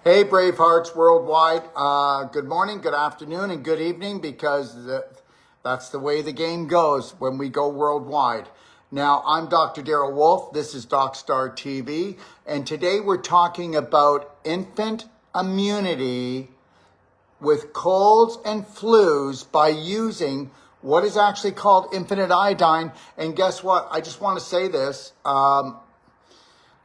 Hey, Bravehearts worldwide. Good morning, good afternoon, and good evening because that's the way the game goes when we go worldwide. Now, I'm Dr. Daryl Wolf. This is DocStar TV, and today we're talking about infant immunity with colds and flus by using what is actually called infinite iodine. And guess what? I just want to say this.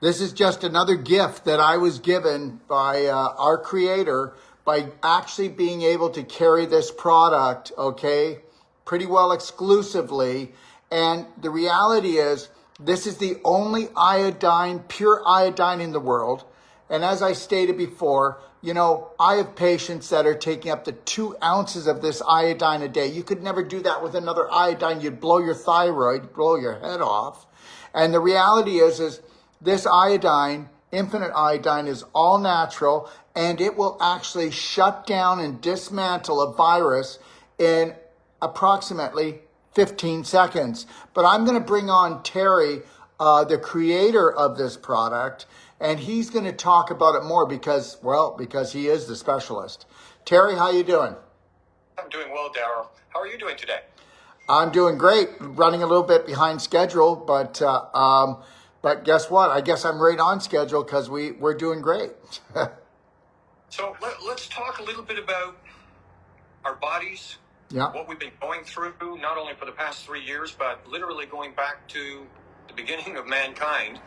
This is just another gift that I was given by our creator by actually being able to carry this product, okay, pretty well exclusively. And the reality is, this is the only iodine, pure iodine in the world. And as I stated before, you know, I have patients that are taking up to 2 ounces of this iodine a day. You could never do that with another iodine. You'd blow your thyroid, blow your head off. And the reality is this iodine, infinite iodine, is all natural, and it will actually shut down and dismantle a virus in approximately 15 seconds. But I'm going to bring on Terry, the creator of this product, and he's going to talk about it more because he is the specialist. Terry, how you doing? I'm doing well, Daryl. How are you doing today? I'm doing great. Running a little bit behind schedule, but guess what? I guess I'm right on schedule because we're doing great. So let's talk a little bit about our bodies, what we've been going through, not only for the past 3 years, but literally going back to the beginning of mankind.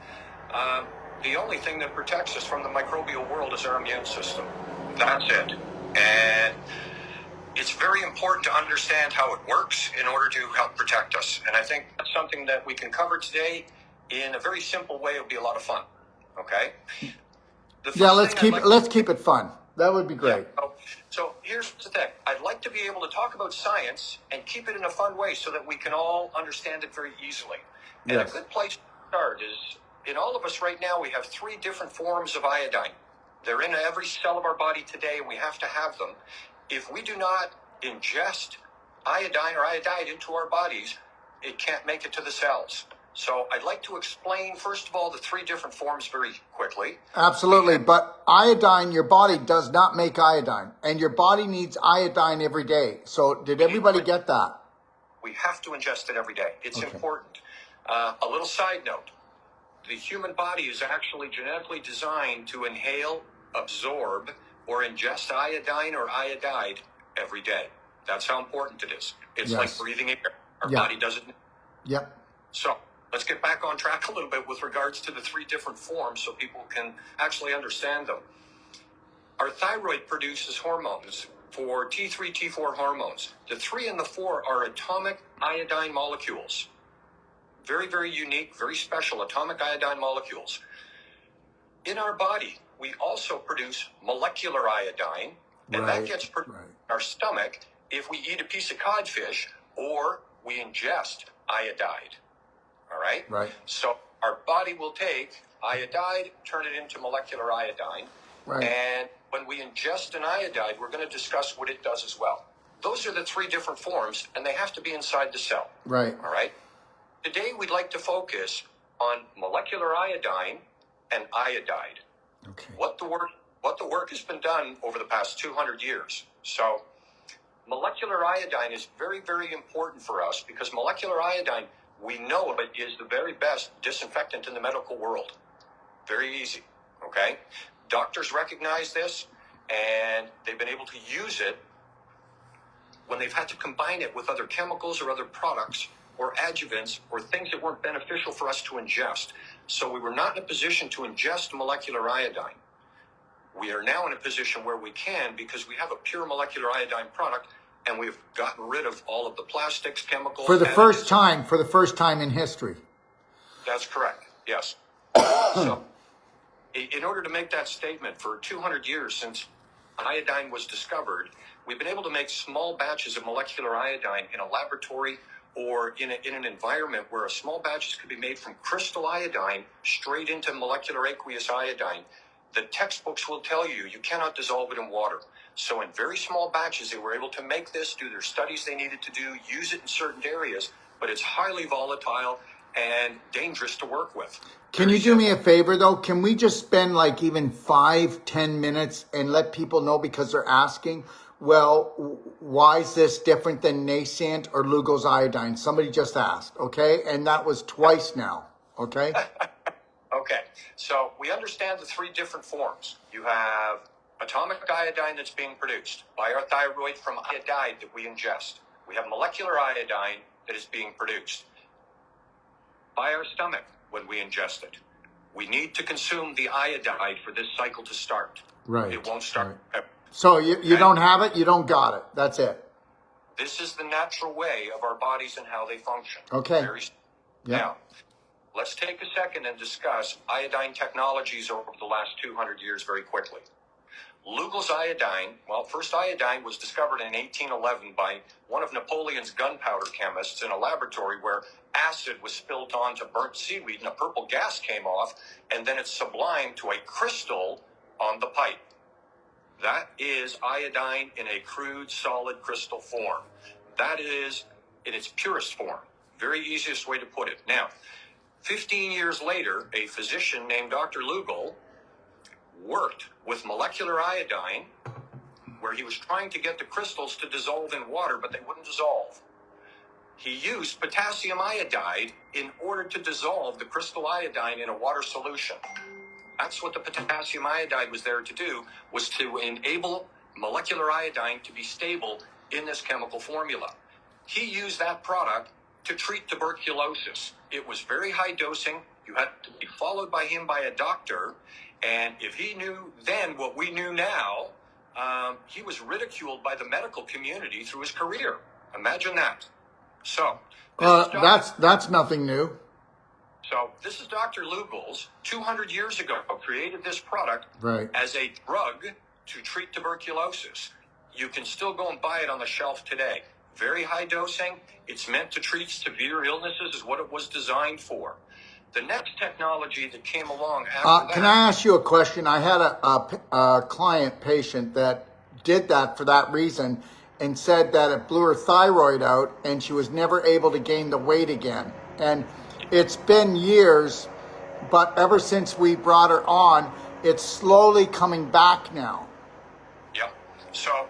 The only thing that protects us from the microbial world is our immune system. That's it. And it's very important to understand how it works in order to help protect us. And I think that's something that we can cover today in a very simple way. It'll be a lot of fun. Okay? Let's keep it fun. That would be great. Yeah. So here's the thing. I'd like to be able to talk about science and keep it in a fun way so that we can all understand it very easily. And a good place to start is, in all of us right now, we have 3 different forms of iodine. They're in every cell of our body today, and we have to have them. If we do not ingest iodine or iodide into our bodies, it can't make it to the cells. So I'd like to explain, first of all, the 3 different forms very quickly. Absolutely. But iodine, your body does not make iodine, and your body needs iodine every day. So did everybody get that? We have to ingest it every day. It's important. A little side note. The human body is actually genetically designed to inhale, absorb, or ingest iodine or iodide every day. That's how important it is. It's like breathing air. Our body doesn't. Yep. So let's get back on track a little bit with regards to the 3 different forms so people can actually understand them. Our thyroid produces hormones for T3, T4 hormones. The 3 and the 4 are atomic iodine molecules. Very, very unique, very special atomic iodine molecules. In our body, we also produce molecular iodine, and that gets produced in our stomach if we eat a piece of codfish or we ingest iodide. All right? Right. So our body will take iodide, turn it into molecular iodine. Right. And when we ingest an iodide, we're going to discuss what it does as well. Those are the 3 different forms, and they have to be inside the cell. Right. All right? Today, we'd like to focus on molecular iodine and iodide. Okay. What the work has been done over the past 200 years. So molecular iodine is very, very important for us because molecular iodine, we know it is the very best disinfectant in the medical world. Very easy, okay? Doctors recognize this, and they've been able to use it when they've had to combine it with other chemicals or other products or adjuvants or things that weren't beneficial for us to ingest. So we were not in a position to ingest molecular iodine. We are now in a position where we can because we have a pure molecular iodine product, and we've gotten rid of all of the plastics, chemicals. For the first time in history. That's correct, yes. So in order to make that statement, for 200 years since iodine was discovered, we've been able to make small batches of molecular iodine in a laboratory or in an environment where a small batches could be made from crystal iodine straight into molecular aqueous iodine. The textbooks will tell you you cannot dissolve it in water. So in very small batches, they were able to make this, do their studies they needed to do, use it in certain areas, but it's highly volatile. and dangerous to work with. Can you do me a favor though? Can we just spend like even 5-10 minutes and let people know, because they're asking, well, why is this different than Nascent or Lugol's iodine? Somebody just asked, okay? And that was twice now, okay? Okay, so we understand the three different forms. You have atomic iodine that's being produced by our thyroid from iodide that we ingest. We have molecular iodine that is being produced by our stomach when we ingest it. We need to consume the iodide for this cycle to start. Right. It won't start. Right. So you don't have it, you don't got it. That's it. This is the natural way of our bodies and how they function. Okay. Now, let's take a second and discuss iodine technologies over the last 200 years very quickly. Lugol's iodine, well, first iodine was discovered in 1811 by one of Napoleon's gunpowder chemists in a laboratory where acid was spilled onto burnt seaweed and a purple gas came off, and then it sublimed to a crystal on the pipe. That is iodine in a crude, solid crystal form. That is in its purest form. Very easiest way to put it. Now, 15 years later, a physician named Dr. Lugol worked with molecular iodine, where he was trying to get the crystals to dissolve in water, but they wouldn't dissolve. He used potassium iodide in order to dissolve the crystal iodine in a water solution. That's what the potassium iodide was there to do, was to enable molecular iodine to be stable in this chemical formula. He used that product to treat tuberculosis. It was very high dosing. You had to be followed by him by a doctor. And if he knew then what we knew now, he was ridiculed by the medical community through his career. Imagine that. So that's nothing new. So this is Dr. Lugol's, 200 years ago, created this product as a drug to treat tuberculosis. You can still go and buy it on the shelf today. Very high dosing. It's meant to treat severe illnesses, is what it was designed for. The next technology that came along after that... Can I ask you a question? I had a client patient that did that for that reason and said that it blew her thyroid out and she was never able to gain the weight again. And it's been years, but ever since we brought her on, it's slowly coming back now. Yep. So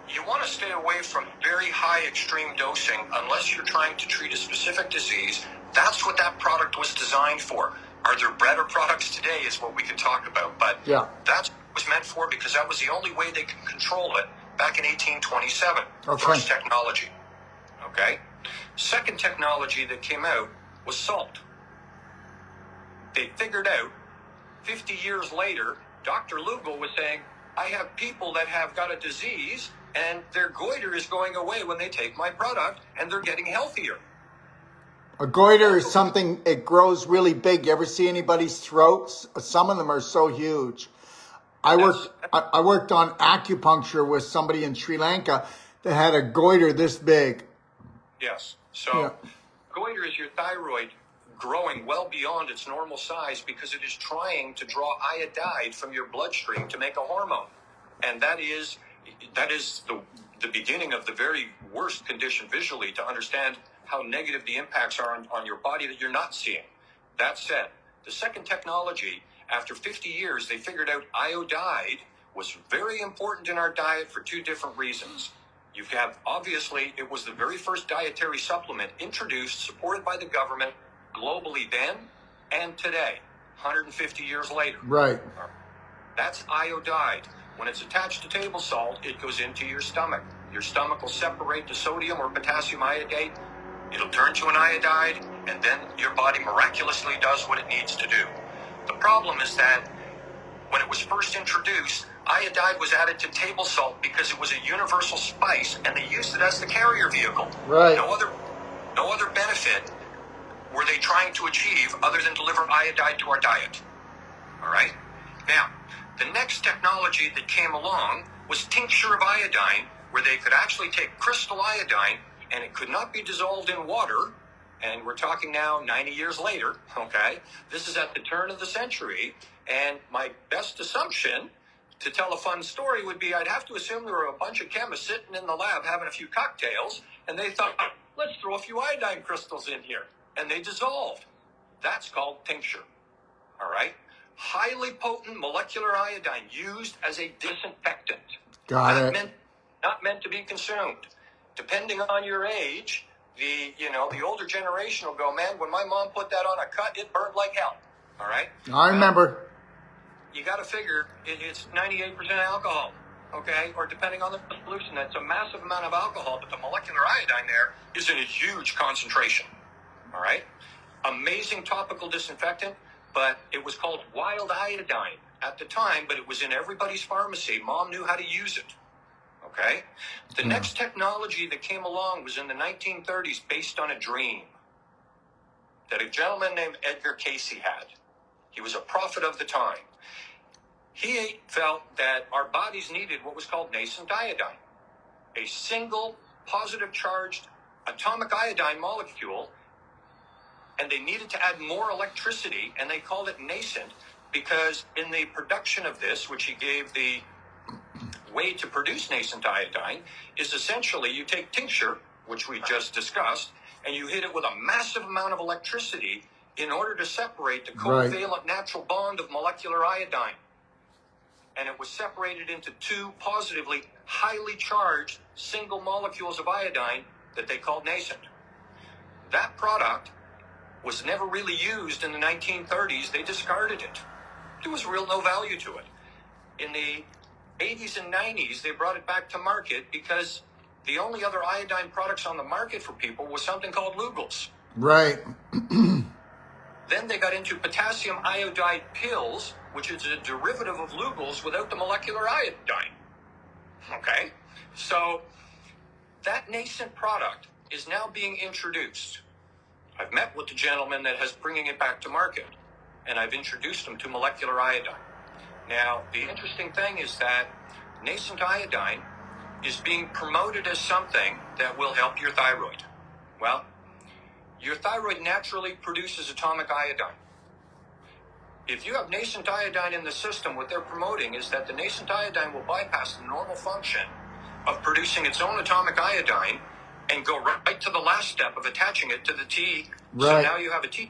you want to stay away from very high extreme dosing unless you're trying to treat a specific disease. That's what that product was designed for. Are there better products today is what we can talk about. But that's what it was meant for, because that was the only way they could control it back in 1827. Okay. First technology. Okay? Second technology that came out was salt. They figured out 50 years later, Dr. Lugol was saying, I have people that have got a disease and their goiter is going away when they take my product and they're getting healthier. A goiter is something, it grows really big. You ever see anybody's throats? Some of them are so huge. I worked on acupuncture with somebody in Sri Lanka that had a goiter this big. Yes. So goiter is your thyroid growing well beyond its normal size because it is trying to draw iodide from your bloodstream to make a hormone. And that is the beginning of the very worst condition visually, to understand how negative the impacts are on your body that you're not seeing. That said, the second technology, after 50 years, they figured out iodide was very important in our diet for two different reasons. You have, obviously, it was the very first dietary supplement introduced, supported by the government, globally then and today, 150 years later. Right. That's iodide. When it's attached to table salt, it goes into your stomach. Your stomach will separate the sodium or potassium iodate. It'll turn to an iodide, and then your body miraculously does what it needs to do. The problem is that when it was first introduced, iodide was added to table salt because it was a universal spice, and they used it as the carrier vehicle. Right. No other benefit were they trying to achieve other than deliver iodide to our diet. All right? Now, the next technology that came along was tincture of iodine, where they could actually take crystal iodine, and it could not be dissolved in water. And we're talking now 90 years later, okay? This is at the turn of the century. And my best assumption, to tell a fun story, would be I'd have to assume there were a bunch of chemists sitting in the lab having a few cocktails, and they thought, let's throw a few iodine crystals in here. And they dissolved. That's called tincture. All right? Highly potent molecular iodine used as a disinfectant. Got it. Not meant to be consumed. Depending on your age, the older generation will go, man, when my mom put that on a cut, it burned like hell. All right? I remember. You got to figure it's 98% alcohol, okay? Or depending on the solution, that's a massive amount of alcohol, but the molecular iodine there is in a huge concentration. All right? Amazing topical disinfectant, but it was called wild iodine at the time, but it was in everybody's pharmacy. Mom knew how to use it. Okay? The next technology that came along was in the 1930s based on a dream that a gentleman named Edgar Cayce had. He was a prophet of the time. He felt that our bodies needed what was called nascent iodine, a single positive charged atomic iodine molecule, and they needed to add more electricity, and they called it nascent because in the production of this, which he gave the way to produce nascent iodine, is essentially you take tincture, which we just discussed, and you hit it with a massive amount of electricity in order to separate the covalent natural bond of molecular iodine. And it was separated into two positively highly charged single molecules of iodine that they called nascent. That product was never really used in the 1930s. They discarded it. There was real no value to it. In the 80s and 90s, they brought it back to market because the only other iodine products on the market for people was something called Lugol's. Right. Then they got into potassium iodide pills, which is a derivative of Lugol's without the molecular iodine. Okay? So that nascent product is now being introduced. I've met with the gentleman that has bringing it back to market, and I've introduced him to molecular iodine. Now, the interesting thing is that nascent iodine is being promoted as something that will help your thyroid. Well, your thyroid naturally produces atomic iodine. If you have nascent iodine in the system, what they're promoting is that the nascent iodine will bypass the normal function of producing its own atomic iodine and go right to the last step of attaching it to the T. Right. So now you have a T4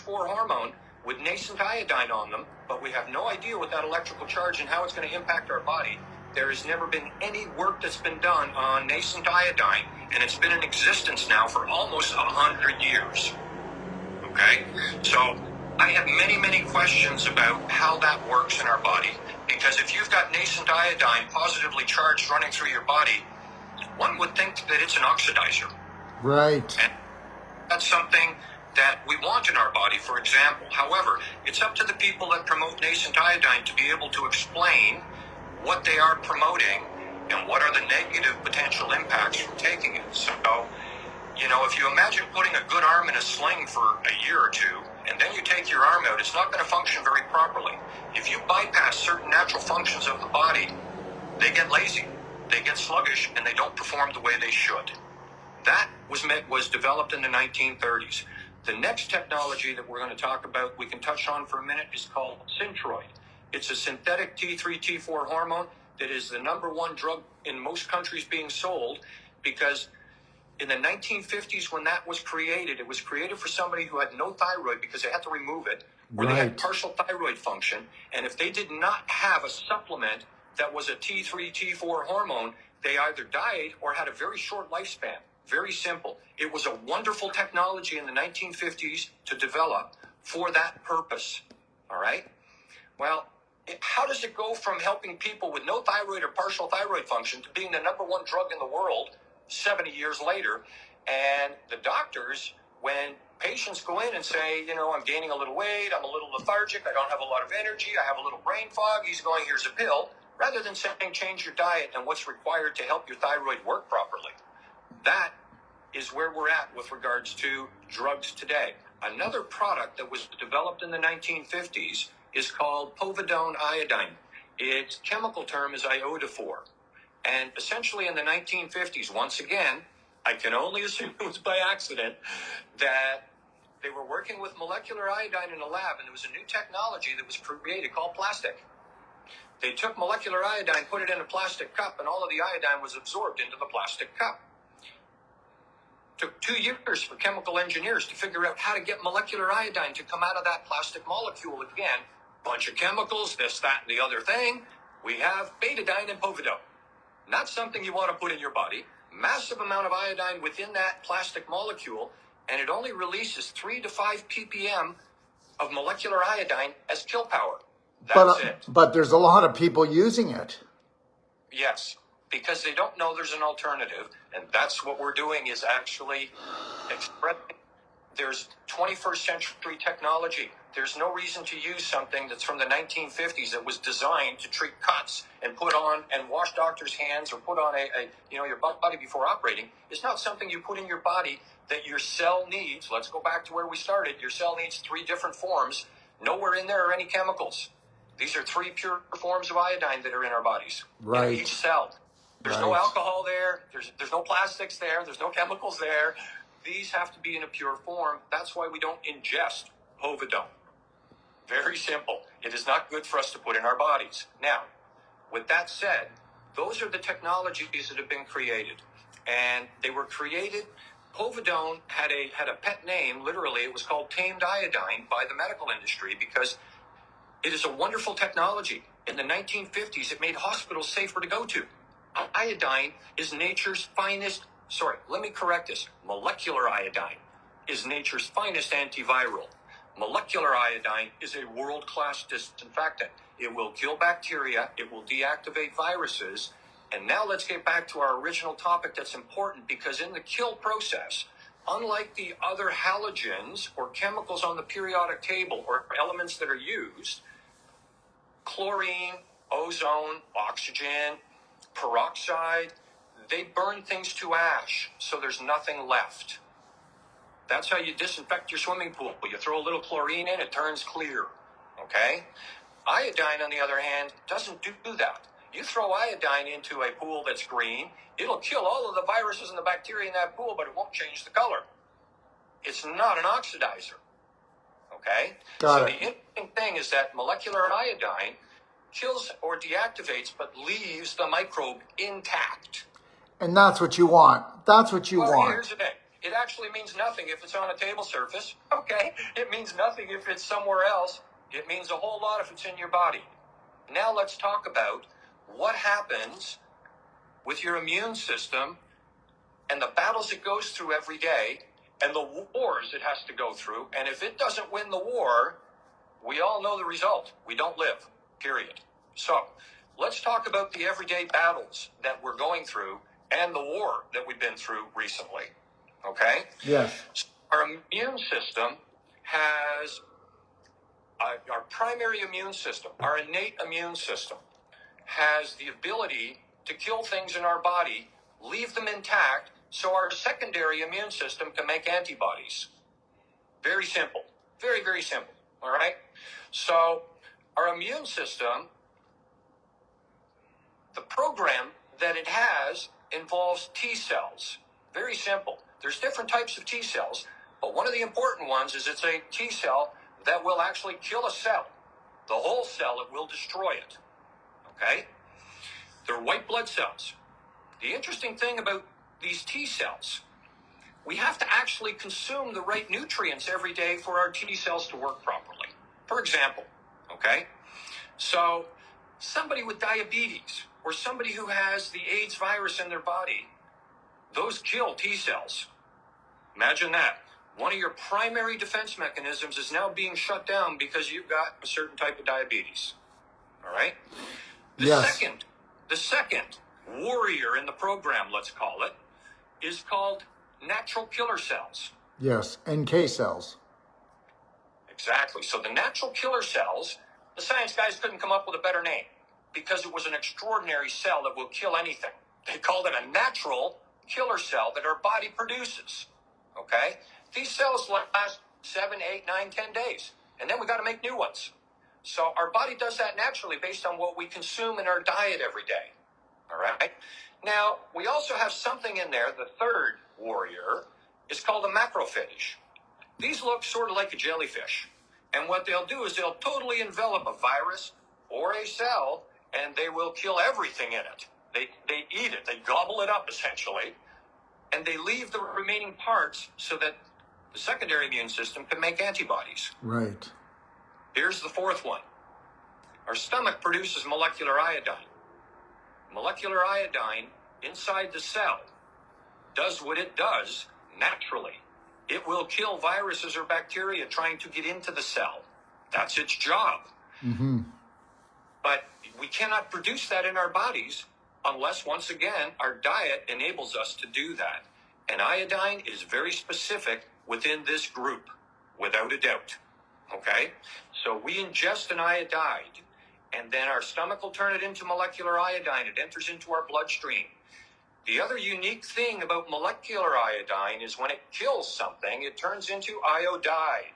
hormone with nascent iodine on them, but we have no idea what that electrical charge and how it's going to impact our body. There has never been any work that's been done on nascent iodine, and it's been in existence now for almost 100 years. Okay? So I have many, many questions about how that works in our body, because if you've got nascent iodine positively charged running through your body, one would think that it's an oxidizer. Right. And that's something that we want in our body, for example. However, it's up to the people that promote nascent iodine to be able to explain what they are promoting and what are the negative potential impacts from taking it. So, if you imagine putting a good arm in a sling for a year or two, and then you take your arm out, it's not going to function very properly. If you bypass certain natural functions of the body, they get lazy, they get sluggish, and they don't perform the way they should. That was developed in the 1930s. The next technology that we're going to talk about, we can touch on for a minute, is called Synthroid. It's a synthetic T3, T4 hormone that is the number one drug in most countries being sold, because in the 1950s when that was created, it was created for somebody who had no thyroid because they had to remove it, or they had partial thyroid function. And if they did not have a supplement that was a T3, T4 hormone, they either died or had a very short lifespan. Very simple. It was a wonderful technology in the 1950s to develop for that purpose. All right? Well, how does it go from helping people with no thyroid or partial thyroid function to being the number one drug in the world 70 years later? And the doctors, when patients go in and say, I'm gaining a little weight, I'm a little lethargic, I don't have a lot of energy, I have a little brain fog, he's going, here's a pill, rather than saying change your diet and what's required to help your thyroid work properly. That is where we're at with regards to drugs today. Another product that was developed in the 1950s is called povidone iodine. Its chemical term is iodophor. And essentially in the 1950s, once again, I can only assume it was by accident, that they were working with molecular iodine in a lab, and there was a new technology that was created called plastic. They took molecular iodine, put it in a plastic cup, and all of the iodine was absorbed into the plastic cup. Took 2 years for chemical engineers to figure out how to get molecular iodine to come out of that plastic molecule again. Bunch of chemicals, this, that, and the other thing. We have betadine and povidone. Not something you want to put in your body. Massive amount of iodine within that plastic molecule, and it only releases 3 to 5 ppm of molecular iodine as kill power. That's it. But there's a lot of people using it. Yes, because they don't know there's an alternative, and that's what we're doing is actually expressing. There's 21st century technology. There's no reason to use something that's from the 1950s that was designed to treat cuts and put on and wash doctors' hands or put on your body before operating. It's not something you put in your body that your cell needs. Let's go back to where we started. Your cell needs 3 different forms. Nowhere in there are any chemicals. These are 3 pure forms of iodine that are in our bodies. Right. In each cell. There's no alcohol there. There's no plastics there. There's no chemicals there. These have to be in a pure form. That's why we don't ingest povidone. Very simple. It is not good for us to put in our bodies. Now, with that said, those are the technologies that have been created. And they were created. Povidone had a pet name. Literally, it was called tamed iodine by the medical industry because it is a wonderful technology. In the 1950s, it made hospitals safer to go to. Iodine is nature's finest, let me correct this. Molecular iodine is nature's finest antiviral. Molecular iodine is a world-class disinfectant. It will kill bacteria. It will deactivate viruses. And now let's get back to our original topic that's important because in the kill process, unlike the other halogens or chemicals on the periodic table or elements that are used, chlorine, ozone, oxygen, peroxide, they burn things to ash, so there's nothing left. That's how you disinfect your swimming pool. You throw a little chlorine in, it turns clear, okay? Iodine, on the other hand, doesn't do that. You throw iodine into a pool that's green, it'll kill all of the viruses and the bacteria in that pool, but it won't change the color. It's not an oxidizer, okay? Got it. The interesting thing is that molecular iodine kills or deactivates, but leaves the microbe intact. And that's what you want. That's what you want. Here's the thing. It actually means nothing if it's on a table surface, okay? It means nothing if it's somewhere else. It means a whole lot if it's in your body. Now let's talk about what happens with your immune system and the battles it goes through every day and the wars it has to go through. And if it doesn't win the war, we all know the result. We don't live, period. So let's talk about the everyday battles that we're going through and the war that we've been through recently, okay? Yes. So our immune system has, our primary immune system, our innate immune system, has the ability to kill things in our body, leave them intact, so our secondary immune system can make antibodies. Very simple. Very, very simple, all right? So our immune system, the program that it has involves T cells. Very simple. There's different types of T cells, but one of the important ones is it's a T cell that will actually kill a cell. The whole cell, it will destroy it. Okay? They're white blood cells. The interesting thing about these T cells, we have to actually consume the right nutrients every day for our T cells to work properly. For example, okay? So somebody with diabetes or somebody who has the AIDS virus in their body, those kill T cells. Imagine that. One of your primary defense mechanisms is now being shut down because you've got a certain type of diabetes. All right? The second warrior in the program, let's call it, is called natural killer cells. Yes, NK cells. Exactly. So the natural killer cells, the science guys couldn't come up with a better name because it was an extraordinary cell that will kill anything. They called it a natural killer cell that our body produces. Okay? These cells last 7, 8, 9, 10 days. And then we got to make new ones. So our body does that naturally based on what we consume in our diet every day. All right? Now, we also have something in there, the third warrior, is called a macrophage. These look sort of like a jellyfish. And what they'll do is they'll totally envelop a virus or a cell, and they will kill everything in it. They eat it. They gobble it up, essentially. and they leave the remaining parts so that the secondary immune system can make antibodies. Right. Here's the fourth one. Our stomach produces molecular iodine. Molecular iodine inside the cell does what it does naturally. It will kill viruses or bacteria trying to get into the cell. That's its job. Mm-hmm. But we cannot produce that in our bodies unless, once again, our diet enables us to do that. And iodine is very specific within this group, without a doubt. Okay? So we ingest an iodide, and then our stomach will turn it into molecular iodine. It enters into our bloodstream. The other unique thing about molecular iodine is when it kills something, it turns into iodide.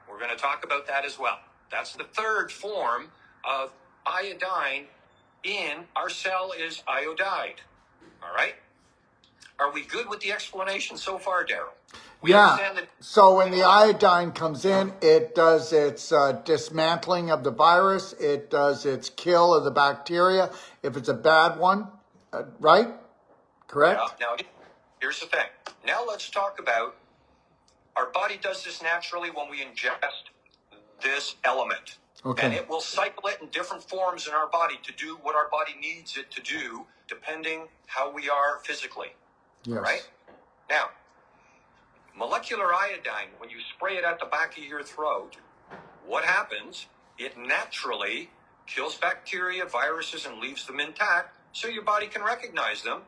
We're going to talk about that as well. That's the third form of iodine in our cell is iodide. All right? Are we good with the explanation so far, Daryl? Yeah. So when the iodine comes in, it does its dismantling of the virus. It does its kill of the bacteria. If it's a bad one, right? Correct? Yeah. Now, here's the thing. Now let's talk about our body does this naturally when we ingest this element. Okay. And it will cycle it in different forms in our body to do what our body needs it to do, depending how we are physically. Yes. Right? Now, molecular iodine, when you spray it at the back of your throat, what happens? It naturally kills bacteria, viruses, and leaves them intact so your body can recognize them.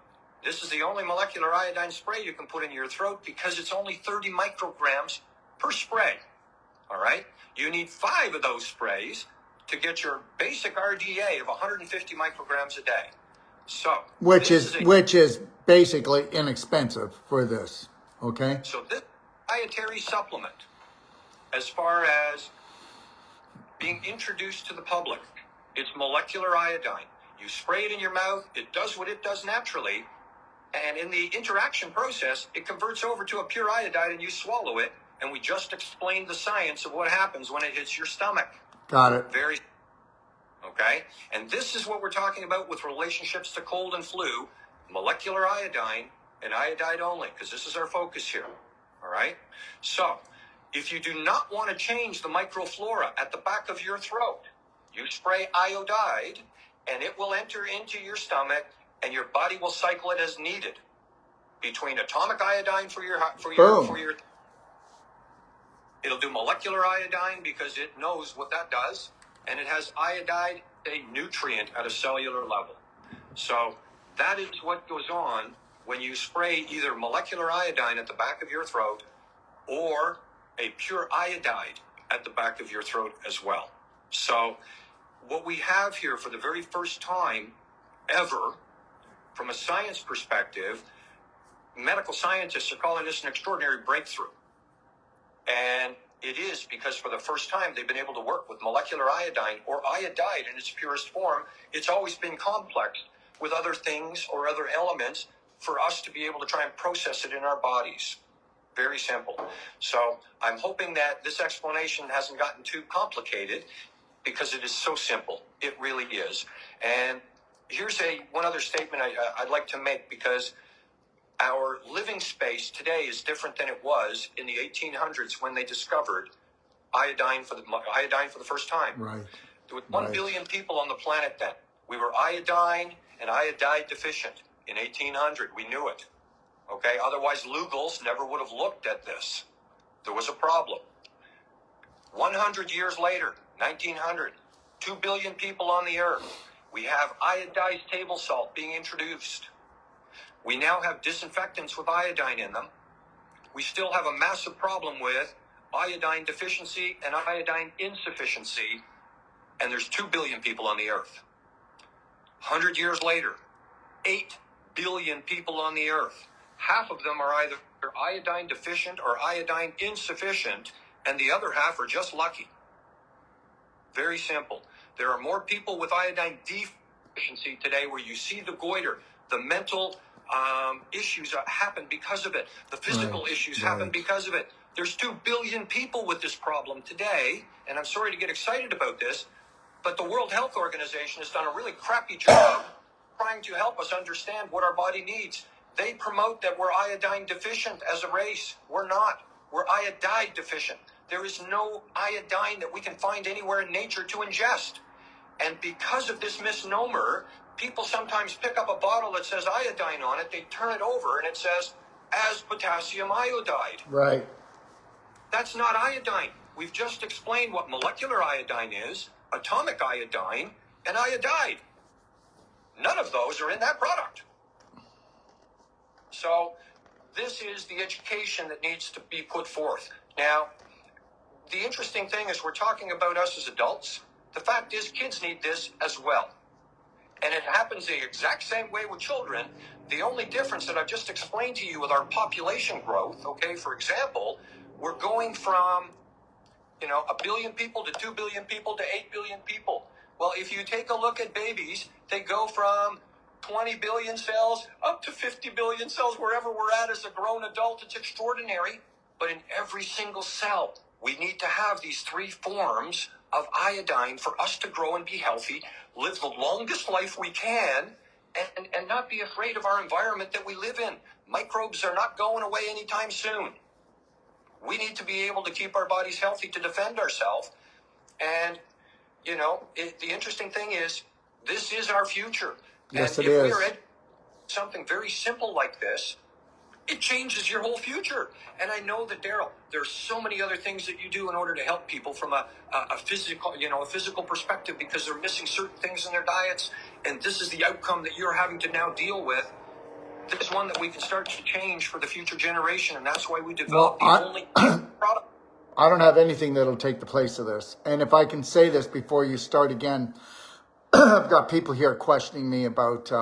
This is the only molecular iodine spray you can put in your throat because it's only 30 micrograms per spray. All right? You need 5 of those sprays to get your basic RDA of 150 micrograms a day. So, which is basically inexpensive for this. Okay? So this dietary supplement, as far as being introduced to the public, it's molecular iodine. You spray it in your mouth, it does what it does naturally, and in the interaction process, it converts over to a pure iodide and you swallow it, and we just explained the science of what happens when it hits your stomach. Got it. Okay? And this is what we're talking about with relationships to cold and flu, molecular iodine and iodide only, because this is our focus here. All right? So, if you do not want to change the microflora at the back of your throat, you spray iodide, and it will enter into your stomach, and your body will cycle it as needed. Between atomic iodine for your it'll do molecular iodine because it knows what that does, and it has iodide, a nutrient at a cellular level. So that is what goes on when you spray either molecular iodine at the back of your throat or a pure iodide at the back of your throat as well. So what we have here for the very first time ever, from a science perspective, medical scientists are calling this an extraordinary breakthrough. And it is because for the first time they've been able to work with molecular iodine or iodide in its purest form. It's always been complex with other things or other elements for us to be able to try and process it in our bodies. Very simple. So I'm hoping that this explanation hasn't gotten too complicated because it is so simple. It really is. And here's one other statement I'd like to make, because our living space today is different than it was in the 1800s when they discovered iodine for the first time. Right. There were 1 billion people on the planet then. We were iodine and iodide deficient in 1800. We knew it. Okay? Otherwise, Lugol's never would have looked at this. There was a problem. 100 years later, 1900, 2 billion people on the earth. We have iodized table salt being introduced. We now have disinfectants with iodine in them. We still have a massive problem with iodine deficiency and iodine insufficiency, and there's 2 billion people on the earth. 100 years later, 8 billion people on the earth. Half of them are either iodine deficient or iodine insufficient, and the other half are just lucky. Very simple. There are more people with iodine deficiency today where you see the goiter, the mental issues happen because of it. The physical issues happen because of it. There's 2 billion people with this problem today, and I'm sorry to get excited about this, but the World Health Organization has done a really crappy job trying to help us understand what our body needs. They promote that we're iodine deficient as a race. We're not. We're iodide deficient. There is no iodine that we can find anywhere in nature to ingest. And because of this misnomer, people sometimes pick up a bottle that says iodine on it, they turn it over, and it says, as potassium iodide. Right. That's not iodine. We've just explained what molecular iodine is, atomic iodine, and iodide. None of those are in that product. So this is the education that needs to be put forth. Now, the interesting thing is we're talking about us as adults. The fact is kids need this as well. And it happens the exact same way with children. The only difference that I've just explained to you with our population growth, okay, for example, we're going from, 1 billion people to 2 billion people to 8 billion people. Well, if you take a look at babies, they go from 20 billion cells up to 50 billion cells, wherever we're at as a grown adult. It's extraordinary. But in every single cell, we need to have these 3 forms of iodine for us to grow and be healthy, live the longest life we can, and not be afraid of our environment that we live in. Microbes are not going away anytime soon. We need to be able to keep our bodies healthy to defend ourselves. And, the interesting thing is, this is our future. Yes, and it if is. we're something very simple like this, it changes your whole future. And I know that, Daryl, there's so many other things that you do in order to help people from a physical perspective, because they're missing certain things in their diets. And this is the outcome that you're having to now deal with. This is one that we can start to change for the future generation. And that's why we developed the only product. I don't have anything that'll take the place of this. And if I can say this before you start again, I've got people here questioning me about,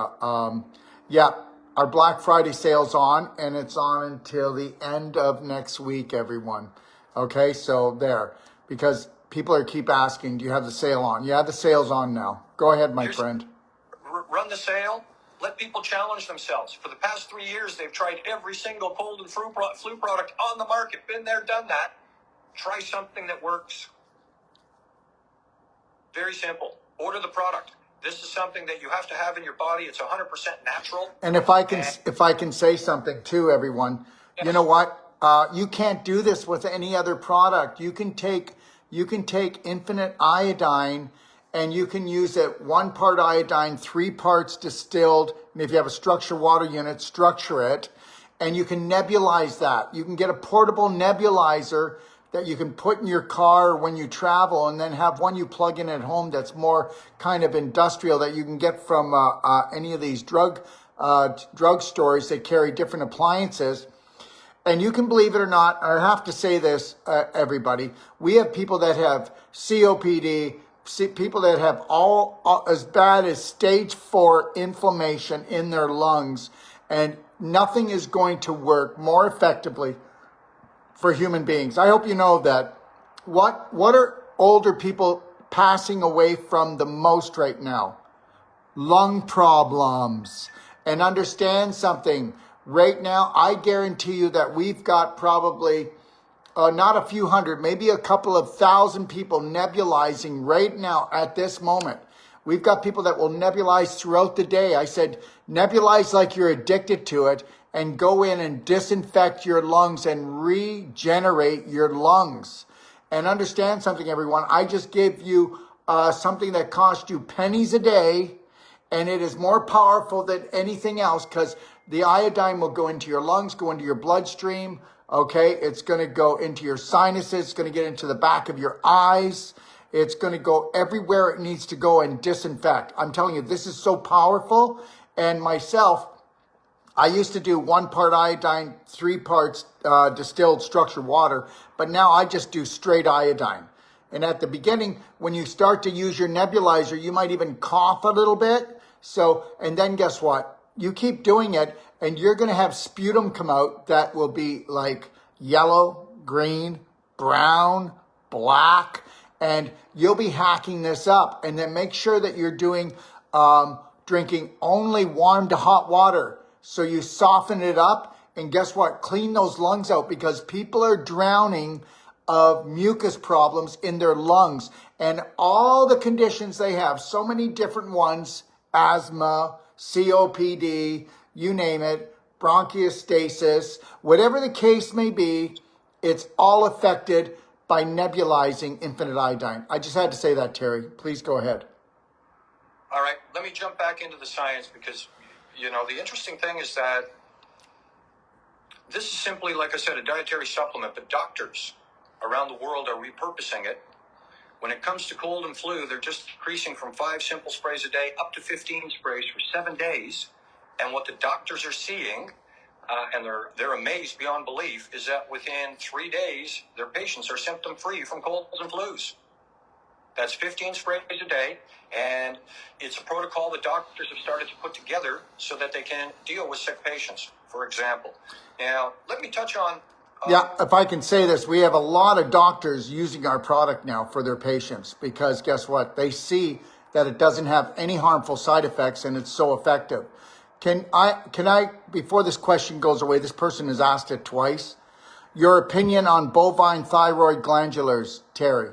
our Black Friday sale's on, and it's on until the end of next week, everyone. Okay, so there. Because people keep asking, do you have the sale on? Yeah, the sale's on now. Go ahead, my friend. Run the sale. Let people challenge themselves. For the past 3 years, they've tried every single cold and flu product on the market. Been there, done that. Try something that works. Very simple. Order the product. This is something that you have to have in your body. It's 100% natural. And if I can say something too, everyone, yes. You know what? You can't do this with any other product. You can take infinite iodine, and you can use it 1 part iodine, 3 parts distilled. And if you have a structure water unit, structure it, and you can nebulize that. You can get a portable nebulizer that you can put in your car when you travel, and then have one you plug in at home that's more kind of industrial, that you can get from any of these drug stores that carry different appliances. And you can believe it or not, I have to say this, everybody, we have people that have COPD, people that have all as bad as stage 4 inflammation in their lungs, and nothing is going to work more effectively for human beings. I hope you know that. What are older people passing away from the most right now? Lung problems. And understand something. Right now, I guarantee you that we've got probably not a few hundred, maybe a couple of thousand people nebulizing right now at this moment. We've got people that will nebulize throughout the day. I said, nebulize like you're addicted to it, and go in and disinfect your lungs and regenerate your lungs. And understand something, everyone. I just gave you something that cost you pennies a day, and it is more powerful than anything else, because the iodine will go into your lungs, go into your bloodstream, okay? It's going to go into your sinuses. It's going to get into the back of your eyes. It's going to go everywhere it needs to go and disinfect. I'm telling you, this is so powerful. And myself, I used to do 1 part iodine, 3 parts distilled structured water, but now I just do straight iodine. And at the beginning, when you start to use your nebulizer, you might even cough a little bit. And then guess what? You keep doing it, and you're going to have sputum come out that will be like yellow, green, brown, black, and you'll be hacking this up. And then make sure that you're doing drinking only warm to hot water. So you soften it up, and guess what? Clean those lungs out, because people are drowning of mucus problems in their lungs, and all the conditions they have, so many different ones, asthma, COPD, you name it, bronchiostasis, whatever the case may be, it's all affected by nebulizing infinite iodine. I just had to say that, Terry. Please go ahead. All right, let me jump back into the science because, the interesting thing is that this is simply, like I said, a dietary supplement, but doctors around the world are repurposing it. When it comes to cold and flu, they're just increasing from 5 simple sprays a day up to 15 sprays for 7 days. And what the doctors are seeing, and they're amazed beyond belief, is that within 3 days, their patients are symptom-free from colds and flus. That's 15 sprays a day, and it's a protocol that doctors have started to put together so that they can deal with sick patients, for example. Now, let me touch on... Yeah, if I can say this, we have a lot of doctors using our product now for their patients because guess what? They see that it doesn't have any harmful side effects and it's so effective. Can I, before this question goes away, this person has asked it twice, your opinion on bovine thyroid glandulars, Terry?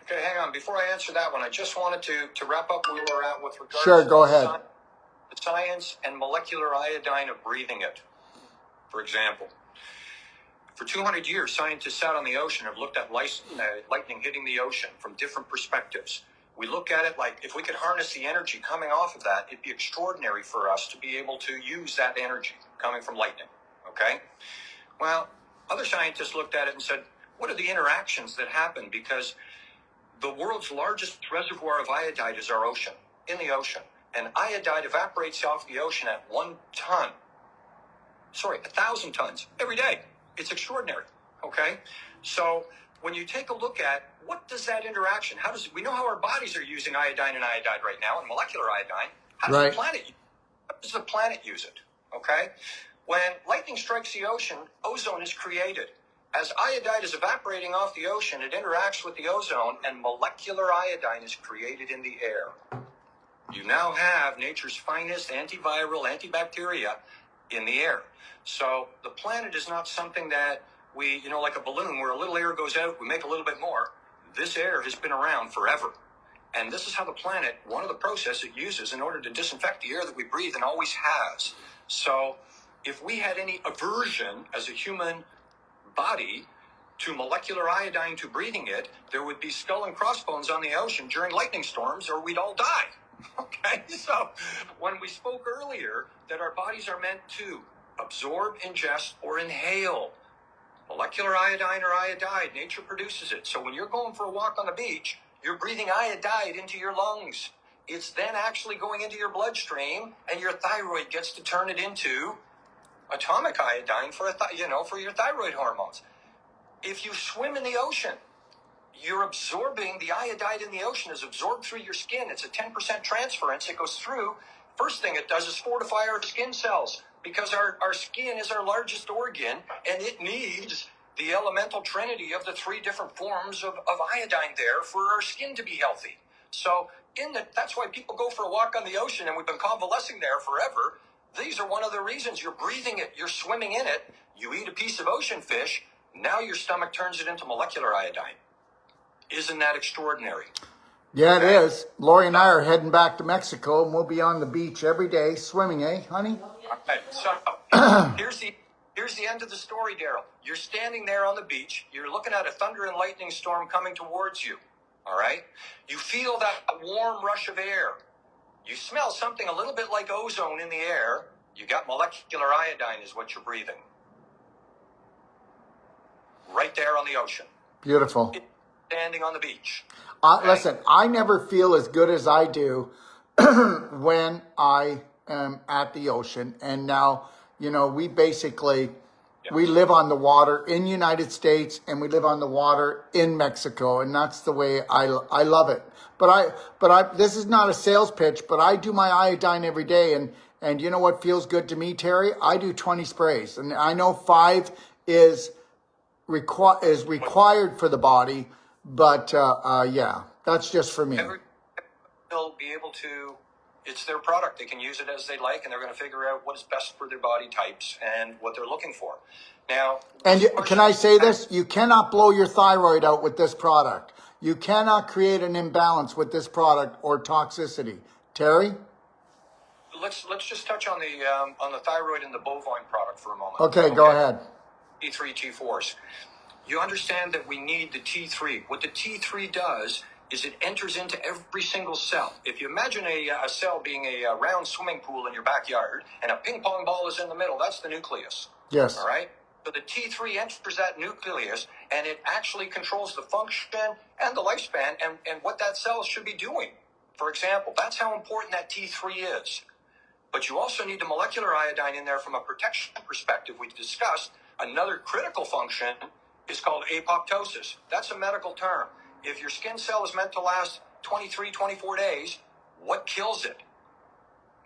Okay, hang on. Before I answer that one, I just wanted to wrap up where we're at with regards Sure, to go ahead. The science and molecular iodine of breathing it. For example, for 200 years, scientists out on the ocean have looked at lightning hitting the ocean from different perspectives. We look at it like if we could harness the energy coming off of that, it'd be extraordinary for us to be able to use that energy coming from lightning, okay? Well, other scientists looked at it and said, what are the interactions that happen? Because the world's largest reservoir of iodide is our ocean, in the ocean. And iodide evaporates off the ocean at 1,000 tons every day. It's extraordinary, okay? So when you take a look at what does that interaction, we know how our bodies are using iodine and iodide right now, and molecular iodine. How does the planet use it, okay? When lightning strikes the ocean, ozone is created. As iodide is evaporating off the ocean, it interacts with the ozone, and molecular iodine is created in the air. You now have nature's finest antiviral, antibacteria in the air. So the planet is not something that we, like a balloon where a little air goes out, we make a little bit more. This air has been around forever. And this is how the planet, one of the processes it uses in order to disinfect the air that we breathe and always has. So if we had any aversion as a human body to molecular iodine, to breathing it, there would be skull and crossbones on the ocean during lightning storms, or we'd all die. Okay, so when we spoke earlier that our bodies are meant to absorb, ingest, or inhale molecular iodine or iodide, nature produces it. So when you're going for a walk on the beach, you're breathing iodide into your lungs. It's then actually going into your bloodstream, and your thyroid gets to turn it into atomic iodine for for your thyroid hormones. If you swim in the ocean, you're absorbing the iodide in the ocean is absorbed through your skin. It's a 10% transference. It goes through. First thing it does is fortify our skin cells because our skin is our largest organ and it needs the elemental trinity of the 3 different forms of iodine there for our skin to be healthy. So that's why people go for a walk on the ocean, and we've been convalescing there forever. These are one of the reasons. You're breathing it. You're swimming in it. You eat a piece of ocean fish. Now your stomach turns it into molecular iodine. Isn't that extraordinary? Yeah, it is. Lori and I are heading back to Mexico, and we'll be on the beach every day swimming, eh, honey? Okay, so here's the end of the story, Daryl. You're standing there on the beach. You're looking at a thunder and lightning storm coming towards you, all right? You feel that warm rush of air. You smell something a little bit like ozone in the air. You got molecular iodine is what you're breathing. Right there on the ocean. Beautiful. Standing on the beach. Okay? Listen, I never feel as good as I do when I am at the ocean. And now, we basically, we live on the water in the United States and we live on the water in Mexico. And that's the way I love it. But this is not a sales pitch, but I do my iodine every day. And you know what feels good to me, Terry? I do 20 sprays. And I know 5 is required for the body. But, yeah, that's just for me. They'll be able to, it's their product. They can use it as they like, and they're going to figure out what is best for their body types and what they're looking for. Now, and can I say this? You cannot blow your thyroid out with this product. You cannot create an imbalance with this product or toxicity. Terry? let's just touch on the thyroid and the bovine product for a moment. Okay, go ahead. T3, T4s. You understand that we need the T3. What the T3 does is it enters into every single cell. If you imagine a cell being a round swimming pool in your backyard and a ping pong ball is in the middle, that's the nucleus. Yes. All right? So the T3 enters that nucleus and it actually controls the function and the lifespan and what that cell should be doing. For example, that's how important that T3 is. But you also need the molecular iodine in there from a protection perspective. We discussed another critical function is called apoptosis. That's a medical term. If your skin cell is meant to last 23, 24 days, what kills it?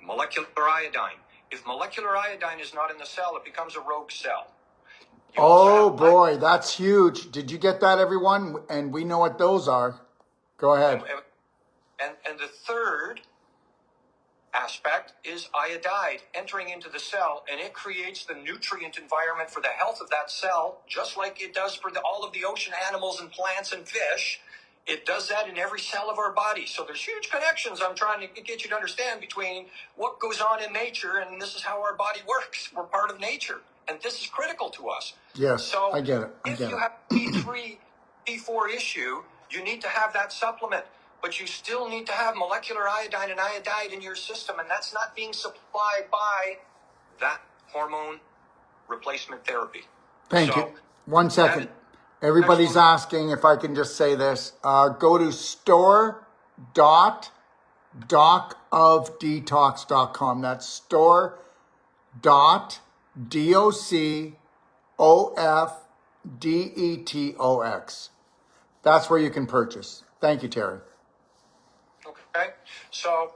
Molecular iodine. If molecular iodine is not in the cell, it becomes a rogue cell. Oh boy, that's huge. Did you get that, everyone? And we know what those are. Go ahead. And the third aspect is iodide entering into the cell, and it creates the nutrient environment for the health of that cell, just like it does for all of the ocean animals and plants and fish. It does that in every cell of our body. So there's huge connections I'm trying to get you to understand between what goes on in nature and this is how our body works. We're part of nature, and this is critical to us. Yes, so I get it. If you have T3, T4 issue, you need to have that supplement. But you still need to have molecular iodine and iodide in your system, and that's not being supplied by that hormone replacement therapy. Thank you. 1 second. Everybody's asking if I can just say this. Go to store.docofdetox.com. That's store.docofdetox. That's where you can purchase. Thank you, Terry. Okay, so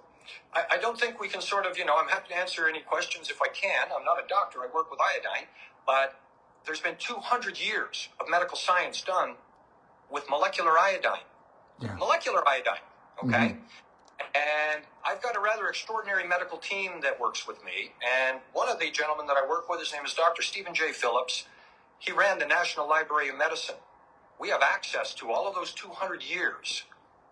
I don't think we can sort of, I'm happy to answer any questions if I can. I'm not a doctor, I work with iodine, but there's been 200 years of medical science done with molecular iodine. Yeah. Molecular iodine, okay? And I've got a rather extraordinary medical team that works with me, and one of the gentlemen that I work with, his name is Dr. Stephen J. Phillips. He ran the National Library of Medicine. We have access to all of those 200 years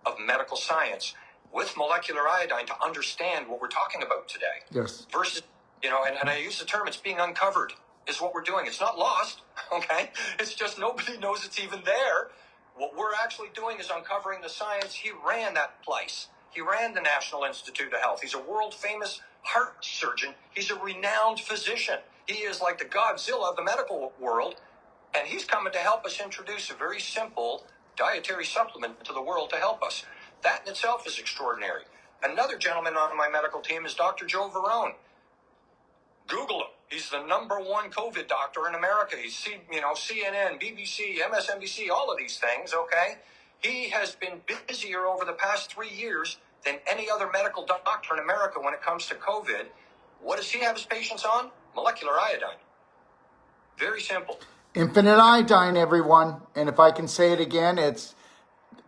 of medical science with molecular iodine to understand what we're talking about today. Yes. Versus, and I use the term, it's being uncovered is what we're doing. It's not lost, okay? It's just nobody knows it's even there. What we're actually doing is uncovering the science. He ran that place. He ran the National Institute of Health. He's a world famous heart surgeon. He's a renowned physician. He is like the Godzilla of the medical world. And he's coming to help us introduce a very simple dietary supplement to the world to help us. That in itself is extraordinary. Another gentleman on my medical team is Dr. Joe Verone. Google him. He's the #1 COVID doctor in America. He's CNN, BBC, MSNBC, all of these things, okay? He has been busier over the past 3 years than any other medical doctor in America when it comes to COVID. What does he have his patients on? Molecular iodine. Very simple. Infinite iodine, everyone. And if I can say it again, it's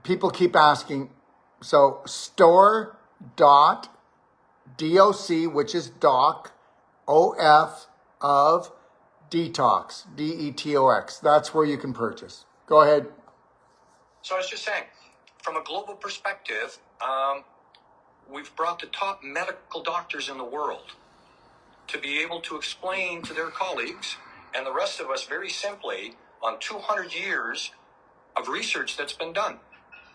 people keep asking. So store.doc, which is doc, OF of detox, DETOX. That's where you can purchase. Go ahead. So I was just saying, from a global perspective, we've brought the top medical doctors in the world to be able to explain to their colleagues and the rest of us very simply on 200 years of research that's been done.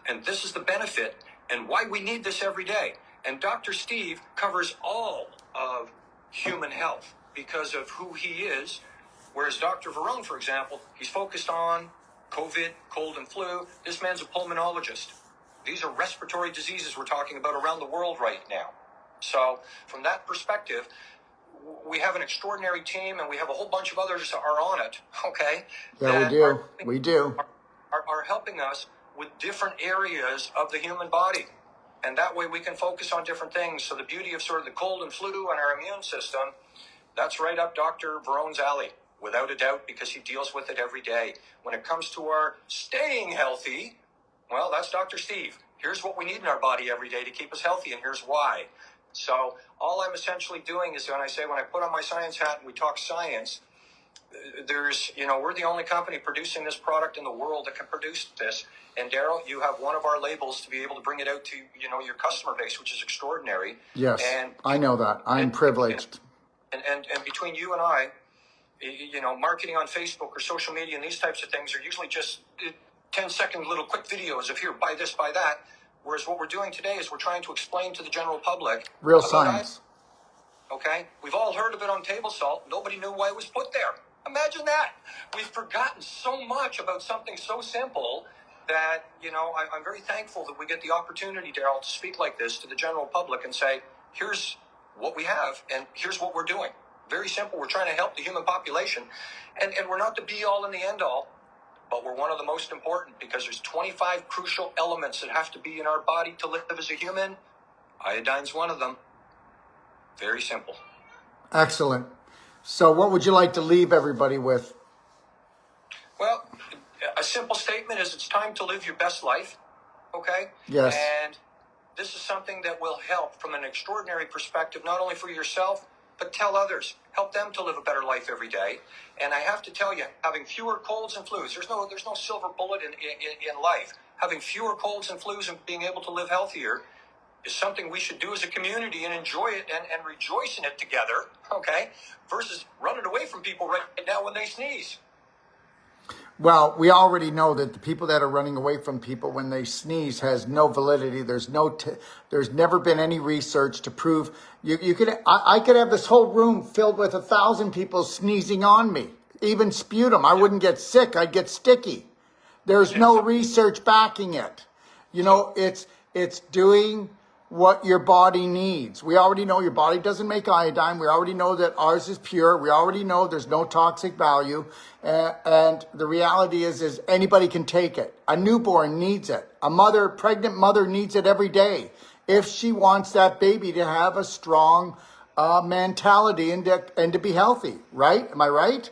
And this is the benefit and why we need this every day. And Dr. Steve covers all of human health because of who he is. Whereas Dr. Verone, for example, he's focused on COVID, cold and flu. This man's a pulmonologist. These are respiratory diseases we're talking about around the world right now. So from that perspective, we have an extraordinary team, and we have a whole bunch of others that are on it, okay? Yeah, we do. Are helping us with different areas of the human body. And that way we can focus on different things. So the beauty of sort of the cold and flu and our immune system, that's right up Dr. Verone's alley, without a doubt, because he deals with it every day. When it comes to our staying healthy, well, that's Dr. Steve. Here's what we need in our body every day to keep us healthy, and here's why. So all I'm essentially doing is when I put on my science hat and we talk science, we're the only company producing this product in the world that can produce this. And Daryl, you have one of our labels to be able to bring it out to, your customer base, which is extraordinary. Yes, and I know that. I'm privileged. And between you and I, marketing on Facebook or social media and these types of things are usually just 10-second little quick videos of here, buy this, buy that. Whereas what we're doing today is we're trying to explain to the general public real science. Okay? We've all heard of it on table salt. Nobody knew why it was put there. Imagine that. We've forgotten so much about something so simple that, I'm very thankful that we get the opportunity, Daryl, to speak like this to the general public and say, here's what we have and here's what we're doing. Very simple. We're trying to help the human population. And we're not the be-all and the end-all, but we're one of the most important because there's 25 crucial elements that have to be in our body to live as a human. Iodine's one of them. Very simple. Excellent. So what would you like to leave everybody with? Well, a simple statement is it's time to live your best life. Okay? Yes. And this is something that will help from an extraordinary perspective, not only for yourself, but tell others. Help them to live a better life every day. And I have to tell you, having fewer colds and flus, there's no silver bullet in life. Having fewer colds and flus and being able to live healthier is something we should do as a community and enjoy it and rejoice in it together, okay? Versus running away from people right now when they sneeze. Well, we already know that the people that are running away from people when they sneeze has no validity. There's never been any research to prove I could have this whole room filled with 1,000 people sneezing on me, even sputum. I wouldn't get sick. I'd get sticky. There's no research backing it. It's doing what your body needs. We already know your body doesn't make iodine. We already know that ours is pure. We already know there's no toxic value. And the reality is anybody can take it. A newborn needs it. A pregnant mother needs it every day if she wants that baby to have a strong mentality and to be healthy, right? Am I right?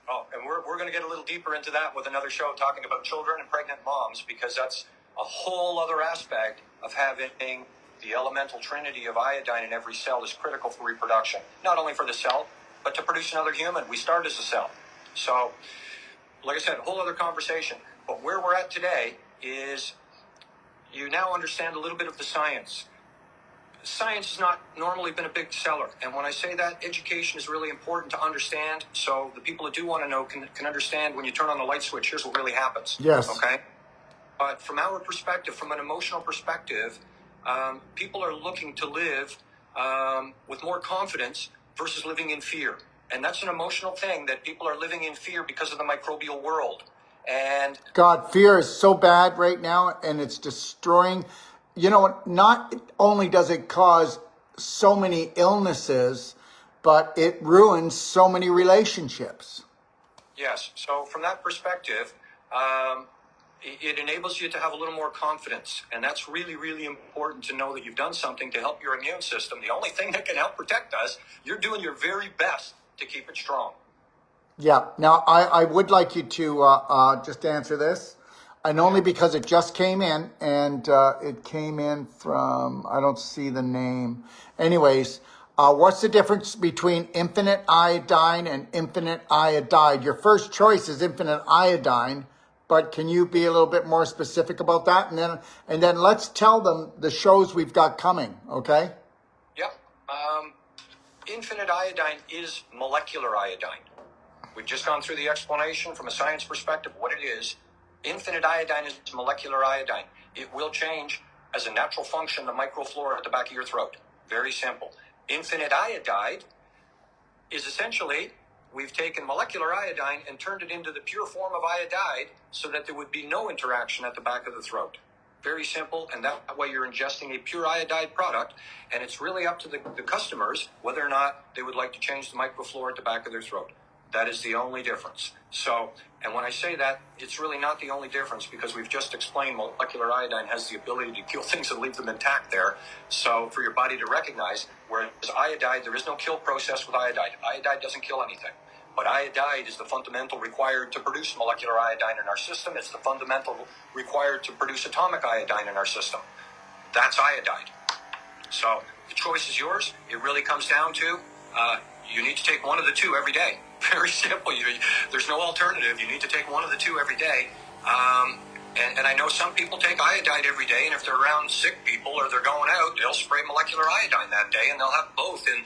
Oh, and we're going to get a little deeper into that with another show talking about children and pregnant moms, because that's a whole other aspect of having the elemental trinity of iodine in every cell is critical for reproduction. Not only for the cell, but to produce another human. We start as a cell. So, like I said, a whole other conversation. But where we're at today is you now understand a little bit of the science. Science has not normally been a big seller. And when I say that, education is really important to understand. So the people that do want to know can understand when you turn on the light switch, here's what really happens. Yes. Okay? But from our perspective, from an emotional perspective, people are looking to live with more confidence versus living in fear. And that's an emotional thing, that people are living in fear because of the microbial world. And God, fear is so bad right now, and it's destroying. Not only does it cause so many illnesses, but it ruins so many relationships. Yes. So from that perspective, it enables you to have a little more confidence. And that's really, really important to know that you've done something to help your immune system. The only thing that can help protect us, you're doing your very best to keep it strong. Yeah. Now, I would like you to just answer this. And only because it just came in, and it came in from, I don't see the name. Anyways, what's the difference between infinite iodine and infinite iodide? Your first choice is infinite iodine, but can you be a little bit more specific about that? And then let's tell them the shows we've got coming, okay? Yep. Infinite iodine is molecular iodine. We've just gone through the explanation from a science perspective what it is. Infinite iodine is molecular iodine. It will change as a natural function the microflora at the back of your throat. Very simple. Infinite iodide is essentially, we've taken molecular iodine and turned it into the pure form of iodide so that there would be no interaction at the back of the throat. Very simple, and that way you're ingesting a pure iodide product, and it's really up to the customers whether or not they would like to change the microflora at the back of their throat. That is the only difference. So, and when I say that, it's really not the only difference, because we've just explained molecular iodine has the ability to kill things and leave them intact there. So for your body to recognize, whereas iodide, there is no kill process with iodide. Iodide doesn't kill anything. But iodide is the fundamental required to produce molecular iodine in our system. It's the fundamental required to produce atomic iodine in our system. That's iodide. So the choice is yours. It really comes down to you need to take one of the two every day. Very simple. There's no alternative. You need to take one of the two every day. And I know some people take iodine every day, and if they're around sick people or they're going out, they'll spray molecular iodine that day, and they'll have both. And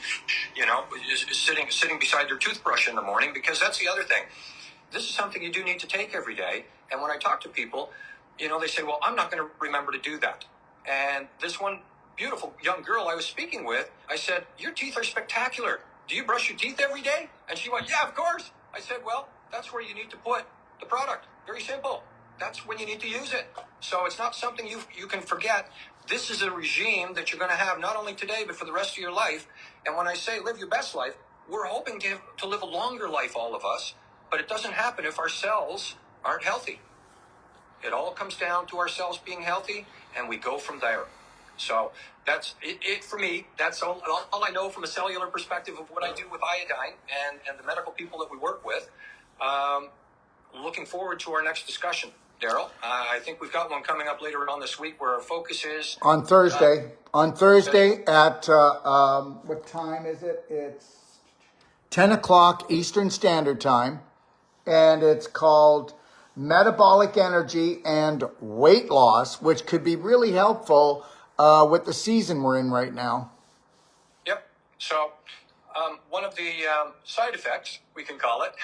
sitting beside their toothbrush in the morning, because that's the other thing. This is something you do need to take every day. And when I talk to people, they say, "Well, I'm not going to remember to do that." And this one beautiful young girl I was speaking with, I said, "Your teeth are spectacular. Do you brush your teeth every day?" And she went, "Yeah, of course." I said, "Well, that's where you need to put the product. Very simple. That's when you need to use it. So it's not something you can forget. This is a regime that you're going to have not only today, but for the rest of your life. And when I say live your best life, we're hoping to live a longer life, all of us. But it doesn't happen if our cells aren't healthy. It all comes down to our cells being healthy, and we go from there. So that's it for me. That's all I know from a cellular perspective of what I do with iodine and the medical people that we work with. Looking forward to our next discussion, Daryl. I think we've got one coming up later on this week where our focus is... On Thursday. On Thursday at, what time is it? It's 10 o'clock Eastern Standard Time. And it's called Metabolic Energy and Weight Loss, which could be really helpful with the season we're in right now. Yep. So one of the side effects, we can call it,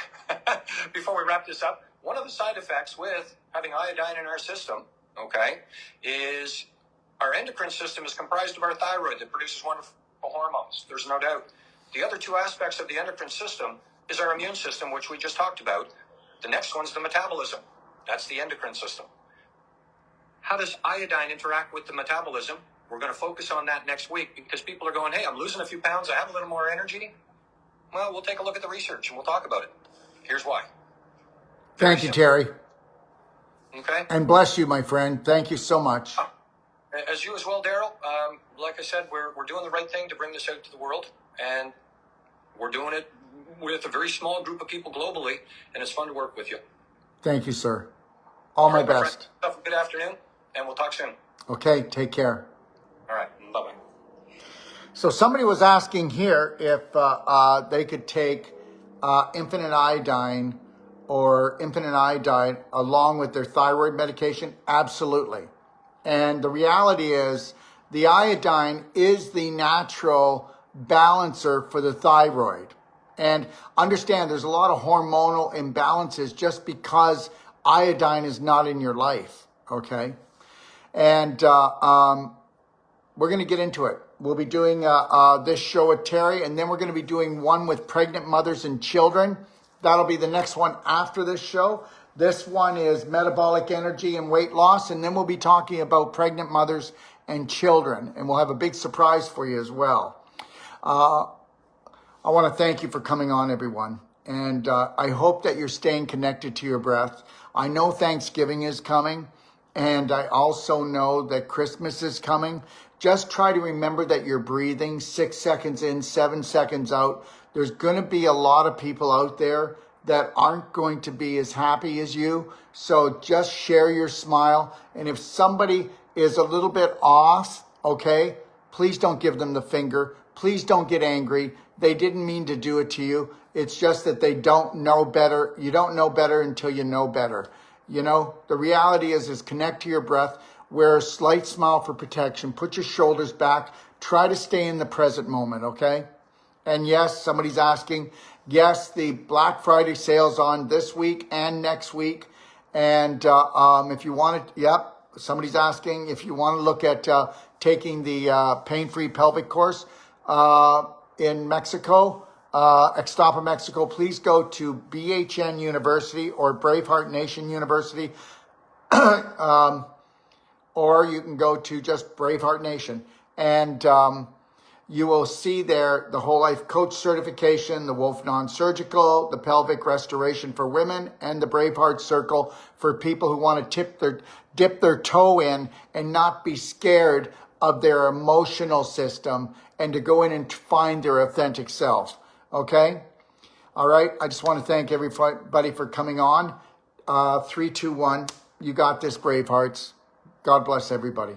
before we wrap this up, one of the side effects with having iodine in our system, okay, is our endocrine system is comprised of our thyroid that produces wonderful hormones. There's no doubt. The other two aspects of the endocrine system is our immune system, which we just talked about. The next one's the metabolism. That's the endocrine system. How does iodine interact with the metabolism? We're going to focus on that next week because people are going, "Hey, I'm losing a few pounds. I have a little more energy." Well, we'll take a look at the research and we'll talk about it. Here's why. Thank you, Terry. Okay. And bless you, my friend. Thank you so much. As you as well, Daryl. Like I said, we're doing the right thing to bring this out to the world, and we're doing it with a very small group of people globally, and it's fun to work with you. Thank you, sir. All my best. Have a good afternoon, and we'll talk soon. Okay, take care. All right, bye-bye. So somebody was asking here if they could take infinite iodine along with their thyroid medication. Absolutely. And the reality is the iodine is the natural balancer for the thyroid. And understand there's a lot of hormonal imbalances just because iodine is not in your life, okay? And we're going to get into it. We'll be doing this show with Terry, and then we're going to be doing one with pregnant mothers and children. That'll be the next one after this show. This one is metabolic energy and weight loss, and then we'll be talking about pregnant mothers and children, and we'll have a big surprise for you as well. I want to thank you for coming on, everyone. And I hope that you're staying connected to your breath. I know Thanksgiving is coming, and I also know that Christmas is coming. Just try to remember that you're breathing 6 seconds in, 7 seconds out. There's going to be a lot of people out there that aren't going to be as happy as you. So just share your smile. And if somebody is a little bit off, okay, please don't give them the finger. Please don't get angry. They didn't mean to do it to you. It's just that they don't know better. You don't know better until you know better. You know, the reality is connect to your breath. Wear a slight smile for protection. Put your shoulders back. Try to stay in the present moment, okay? And yes, somebody's asking, yes, the Black Friday sale's on this week and next week. And if you want to, yep, somebody's asking if you want to look at taking the pain-free pelvic course in Mexico, Ixtapa, Mexico, please go to BHN University or Braveheart Nation University. Or you can go to just Braveheart Nation, and you will see there the Whole Life Coach certification, the Wolf Non-Surgical, the Pelvic Restoration for women, and the Braveheart Circle for people who want to dip their toe in and not be scared of their emotional system and to go in and find their authentic self. Okay? All right. I just want to thank everybody for coming on. 3, 2, 1. You got this, Bravehearts. God bless everybody.